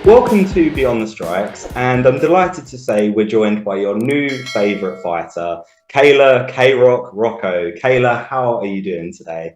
Welcome to Beyond the Strikes, and I'm delighted to say we're joined by your new favourite fighter, Kayla Kayrock Hracho. Kayla, how are you doing today?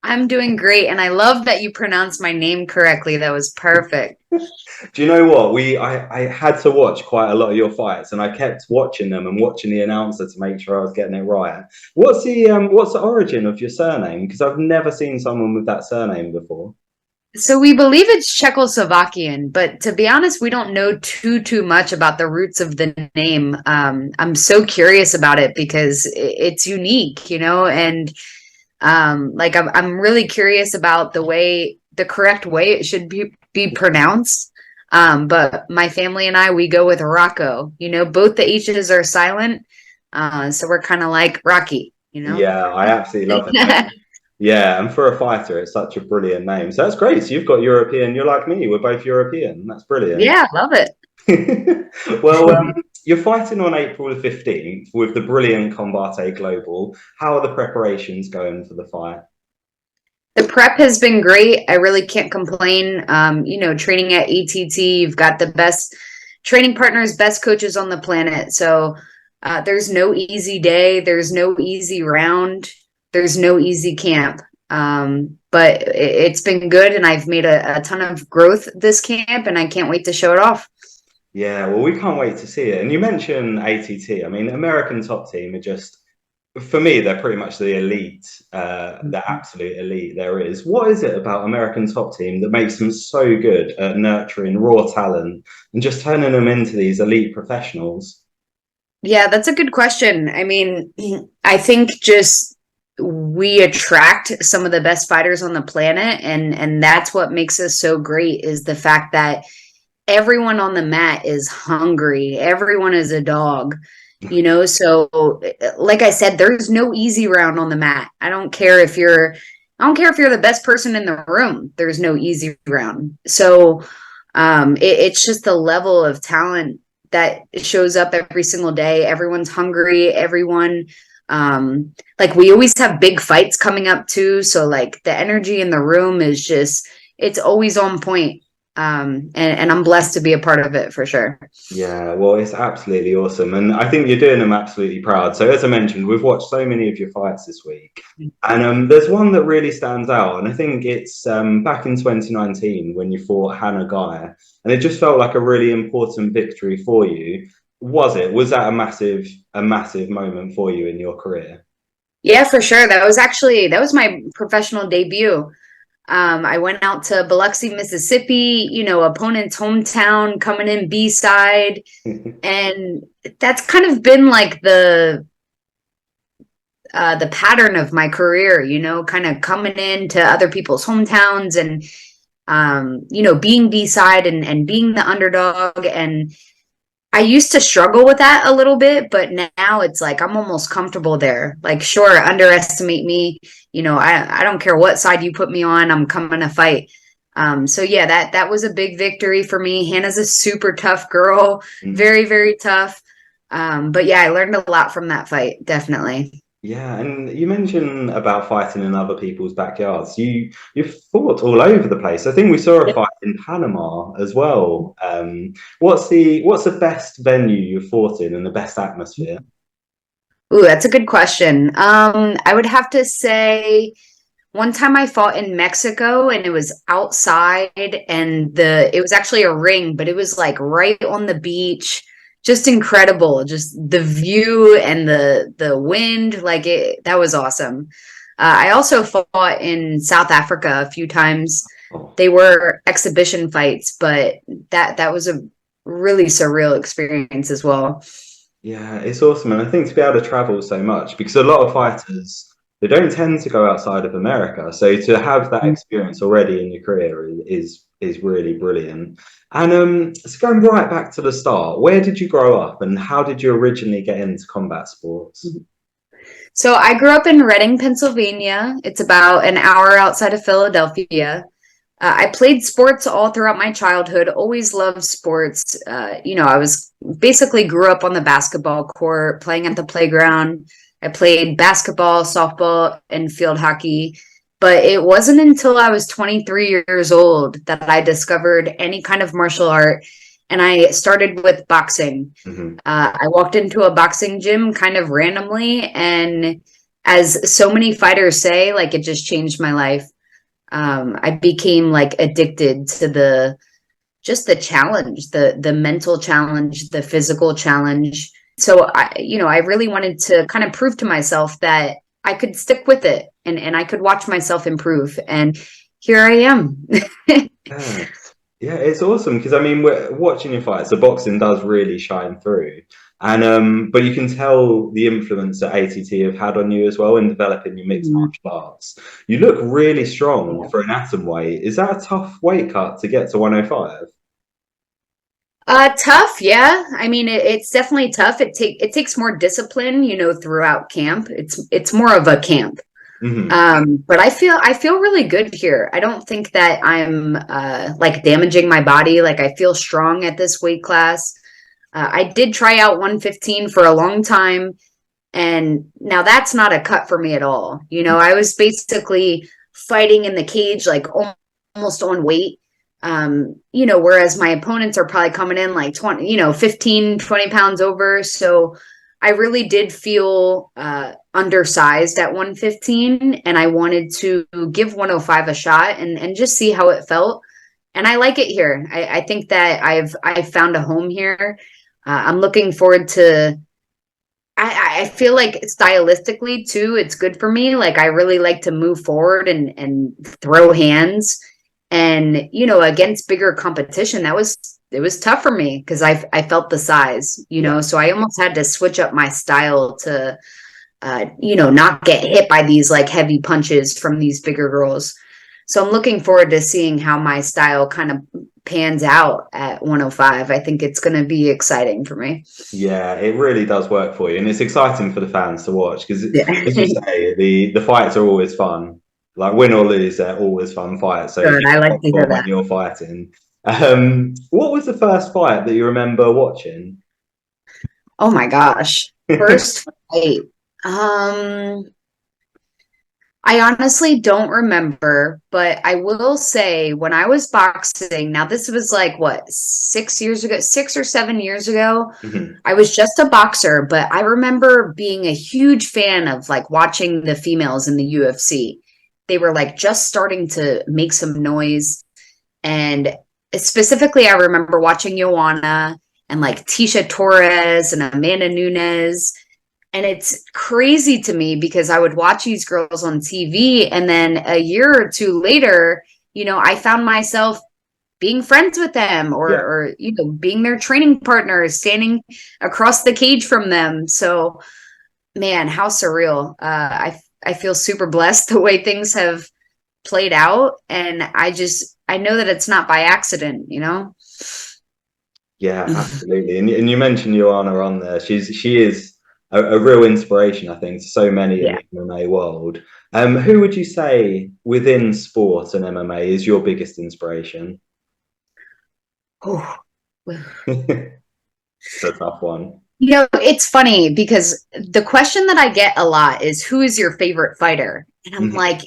I'm doing great, and I love that you pronounced my name correctly. That was perfect. Do you know what? I had to watch quite a lot of your fights, and I kept watching them and watching the announcer to make sure I was getting it right. What's the origin of your surname? Because I've never seen someone with that surname before. So we believe it's Czechoslovakian, but to be honest, we don't know too much about the roots of the name. I'm so curious about it because it's unique, and like I'm really curious about the correct way it should be pronounced. But my family and we go with Rocco. Both the H's are silent, so we're kind of like Rocky. Yeah, I absolutely love it. Yeah, and for a fighter, it's such a brilliant name. So that's great. So you've got European. You're like me. We're both European. That's brilliant. Yeah, love it. Well, you're fighting on April the 15th with the brilliant Combate Global. How are the preparations going for the fight? The prep has been great. I really can't complain. Training at ATT, you've got the best training partners, best coaches on the planet. So there's no easy day. There's no easy round. There's no easy camp. But it's been good, and I've made a ton of growth this camp, and I can't wait to show it off. Yeah, well, we can't wait to see it. And you mentioned ATT. I mean, American Top Team are just, for me, they're pretty much the elite, the absolute elite there is. What is it about American Top Team that makes them so good at nurturing raw talent and just turning them into these elite professionals? Yeah, that's a good question. I mean, I think just we attract some of the best fighters on the planet, and that's what makes us so great is the fact that everyone on the mat is hungry. Everyone is a dog. So like I said, there's no easy round on the mat. I don't care if you're the best person in the room. There's no easy round. So it's just the level of talent that shows up every single day. Everyone's hungry. Everyone, like we always have big fights coming up too. So like the energy in the room is just, it's always on point. And I'm blessed to be a part of it for sure. Yeah, well, it's absolutely awesome. And I think you're doing them absolutely proud. So, as I mentioned, we've watched so many of your fights this week. And there's one that really stands out. And I think it's back in 2019 when you fought Hannah Guy. And it just felt like a really important victory for you. Was it? Was that a massive moment for you in your career? Yeah, for sure. That was my professional debut. I went out to Biloxi, Mississippi, opponent's hometown, coming in B-side. And that's kind of been like the pattern of my career, kind of coming into other people's hometowns and being B-side and being the underdog. And I used to struggle with that a little bit, but now it's like I'm almost comfortable there. Like, sure, underestimate me. I don't care what side you put me on, I'm coming to fight. So yeah, that was a big victory for me. Hannah's a super tough girl, very, very tough. But yeah, I learned a lot from that fight, definitely. Yeah, and you mentioned about fighting in other people's backyards. You've fought all over the place. I think we saw a fight in Panama as well. What's the best venue you've fought in and the best atmosphere? Ooh, that's a good question. I would have to say one time I fought in Mexico and it was outside and it was actually a ring, but it was like right on the beach. Just incredible. Just the view and the wind, that was awesome. I also fought in South Africa a few times. Oh, They were exhibition fights, but that was a really surreal experience as well. yeah, it's awesome. And I think to be able to travel so much, because a lot of fighters, they don't tend to go outside of America. So to have that experience already in your career is really brilliant. And so going right back to the start, where did you grow up and how did you originally get into combat sports? So I grew up in Reading, Pennsylvania. It's about an hour outside of Philadelphia. I played sports all throughout my childhood, always loved sports. I was basically grew up on the basketball court, playing at the playground. I played basketball, softball, and field hockey. But it wasn't until I was 23 years old that I discovered any kind of martial art. And I started with boxing. Hmm. I walked into a boxing gym kind of randomly. And as so many fighters say, like it just changed my life. I became like addicted to the challenge, the mental challenge, the physical challenge. So I really wanted to kind of prove to myself that I could stick with it and I could watch myself improve. And here I am. Yeah. Yeah, it's awesome because I mean, we're watching your fights. The boxing does really shine through, and but you can tell the influence that ATT have had on you as well in developing your mixed martial arts. You look really strong for an atom weight. Is that a tough weight cut to get to 105? Tough, yeah. I mean, it's definitely tough. It takes more discipline, throughout camp. It's more of a camp. Hmm. But I feel really good here. I don't think that I'm like damaging my body. Like I feel strong at this weight class. I did try out 115 for a long time, and now that's not a cut for me at all. I was basically fighting in the cage like almost on weight. Whereas my opponents are probably coming in like 20, 15, 20 pounds over. So I really did feel undersized at 115, and I wanted to give 105 a shot and just see how it felt. And I like it here. I think that I've found a home here. I'm looking forward to. I feel like stylistically too, it's good for me. Like I really like to move forward and throw hands, and against bigger competition, it was tough for me because I felt the size, Yeah. so I almost had to switch up my style to not get hit by these like heavy punches from these bigger girls. So I'm looking forward to seeing how my style kind of pans out at 105. I think it's going to be exciting for me. Yeah, it really does work for you, and it's exciting for the fans to watch because, Yeah. as you say, the fights are always fun. Like win or lose, they're always fun fights. So Good. it's I like to hear fun when that. you're fighting. What was the first fight that you remember watching? Oh my gosh. First fight. Um, I honestly don't remember, but I will say when I was boxing, now this was like what, 6 years ago, 6 or 7 years ago. Mhm. I was just a boxer, but I remember being a huge fan of like watching the females in the UFC. They were like just starting to make some noise. And specifically, I remember watching Joanna and like Tisha Torres and Amanda Nunes. And it's crazy to me because I would watch these girls on TV, and then a year or two later, I found myself being friends with them, Yeah. or being their training partners, standing across the cage from them. So, man, how surreal. I feel super blessed the way things have played out, and I know that it's not by accident. Yeah, absolutely. And you mentioned Joanna on there. She is a real inspiration, I think, to so many in Yeah. the MMA world. Who would you say within sport and MMA is your biggest inspiration? Oh. It's a tough one. It's funny because the question that I get a lot is, who is your favorite fighter? And I'm Mhm. like,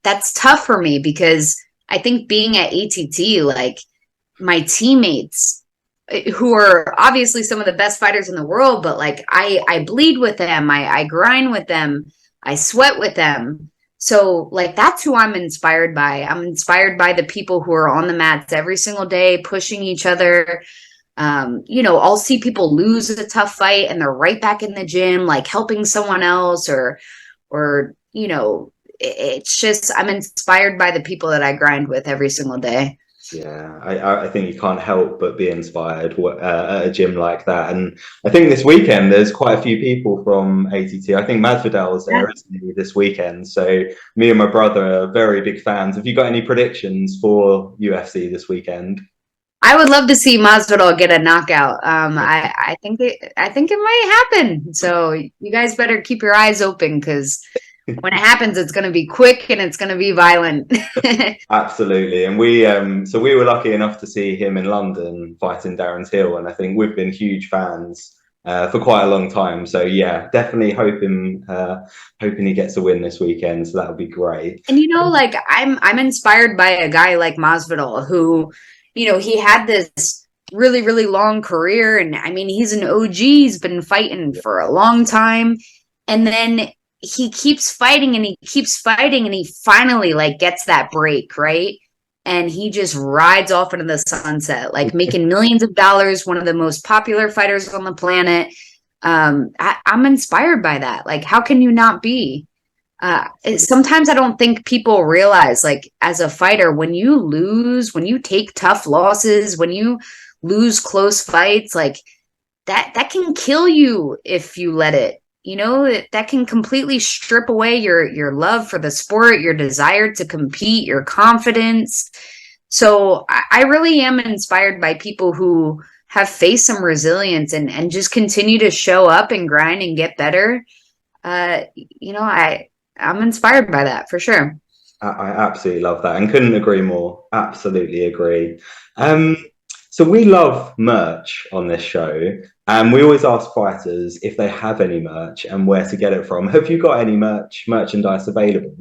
that's tough for me because I think being at ATT, like my teammates, who are obviously some of the best fighters in the world, but like I bleed with them, I grind with them, I sweat with them. So like that's who I'm inspired by. I'm inspired by the people who are on the mats every single day, pushing each other. I'll see people lose a tough fight and they're right back in the gym, like helping someone else, or it's just I'm inspired by the people that I grind with every single day. Yeah, I think you can't help but be inspired at a gym like that. And I think this weekend there's quite a few people from ATT. I think Masvidal's Yeah. there, isn't he, this weekend? So me and my brother are very big fans. Have you got any predictions for UFC this weekend? I would love to see Masvidal get a knockout. I think it might happen. So you guys better keep your eyes open because when it happens, it's going to be quick and it's going to be violent. Absolutely. And so we were lucky enough to see him in London fighting Darren Till, and I think we've been huge fans for quite a long time. So yeah, definitely hoping he gets a win this weekend. So that would be great. And like I'm inspired by a guy like Masvidal who, he had this really, really long career. And I mean, he's an OG, he's been fighting for a long time. And then he keeps fighting and he keeps fighting and he finally like gets that break, right? And he just rides off into the sunset, like making millions of dollars, one of the most popular fighters on the planet. I'm inspired by that. Like, how can you not be? Sometimes I don't think people realize, like, as a fighter, when you lose, when you take tough losses, when you lose close fights, like that can kill you if you let it. That can completely strip away your love for the sport, your desire to compete, your confidence. So I really am inspired by people who have faced some resilience and just continue to show up and grind and get better. I'm inspired by that for sure. I absolutely love that and couldn't agree more. Absolutely agree. So we love merch on this show, and we always ask fighters if they have any merch and where to get it from. Have you got any merchandise available?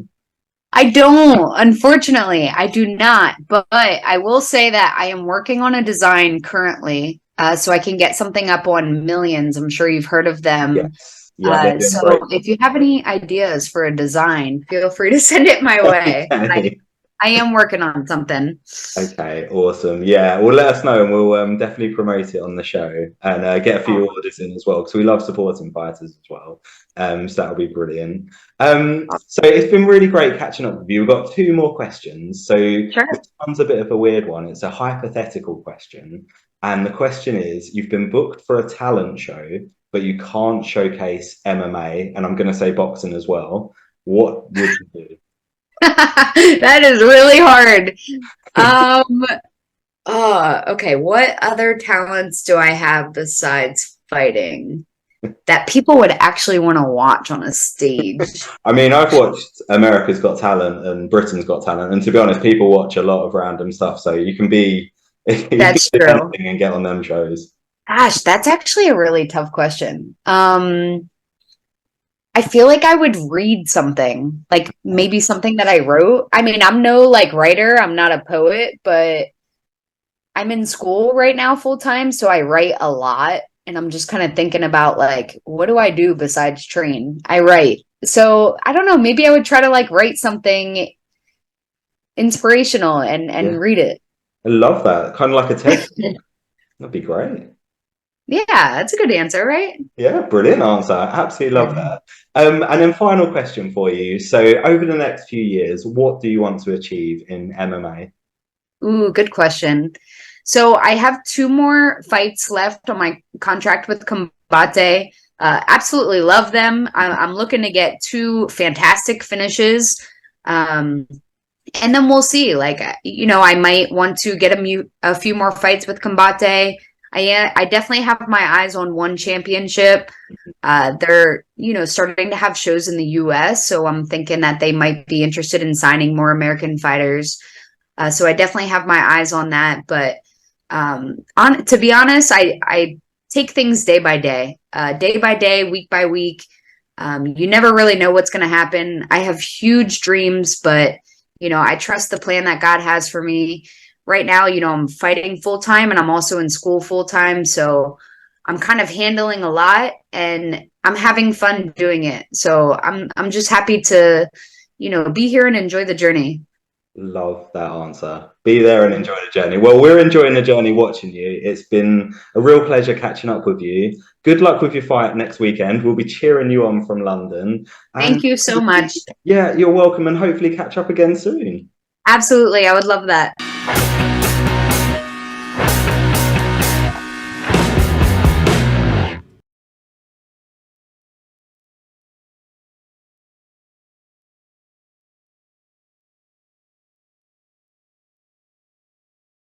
I don't, unfortunately, I do not, but I will say that I am working on a design currently, so I can get something up on Millions. I'm sure you've heard of them. Yes. Yeah, So if you have any ideas for a design, feel free to send it my way. Okay. I am working on something. Okay, awesome. Yeah, well, let us know and we'll definitely promote it on the show and get a few orders in as well because we love supporting fighters as well. So that'll be brilliant. So it's been really great catching up with you. We've got two more questions. So Sure. this one's a bit of a weird one. It's a hypothetical question. And the question is, you've been booked for a talent show, but you can't showcase MMA, and I'm going to say boxing as well. What would you do? That is really hard. Okay. What other talents do I have besides fighting that people would actually want to watch on a stage? I mean, I've watched America's Got Talent and Britain's Got Talent, and to be honest, people watch a lot of random stuff. So you can be, you That's can do true. anything and get on them shows. Gosh, that's actually a really tough question. I feel like I would read something, like maybe something that I wrote. I mean, I'm no like writer, I'm not a poet, but I'm in school right now full time, so I write a lot. And I'm just kind of thinking about like, what do I do besides train? I write. So I don't know, maybe I would try to like write something inspirational and Yeah, read it. I love that. Kind of like a TED. That'd be great. Yeah, that's a good answer, right? Yeah, brilliant answer. Absolutely love that. And then final question for you. So over the next few years, what do you want to achieve in MMA? Ooh, good question. So I have 2 more fights left on my contract with Combate. Absolutely love them. I'm looking to get 2 fantastic finishes. And then we'll see. Like, I might want to get a few more fights with Combate. I definitely have my eyes on one championship. They're, starting to have shows in the US. So I'm thinking that they might be interested in signing more American fighters. So I definitely have my eyes on that. But to be honest, I take things day by day, week by week. You never really know what's going to happen. I have huge dreams, but I trust the plan that God has for me. Right now, I'm fighting full time and I'm also in school full time. So I'm kind of handling a lot and I'm having fun doing it. So I'm just happy to, be here and enjoy the journey. Love that answer. Be there and enjoy the journey. Well, we're enjoying the journey watching you. It's been a real pleasure catching up with you. Good luck with your fight next weekend. We'll be cheering you on from London. And Thank you so much. yeah, you're welcome and hopefully catch up again soon. Absolutely. I would love that.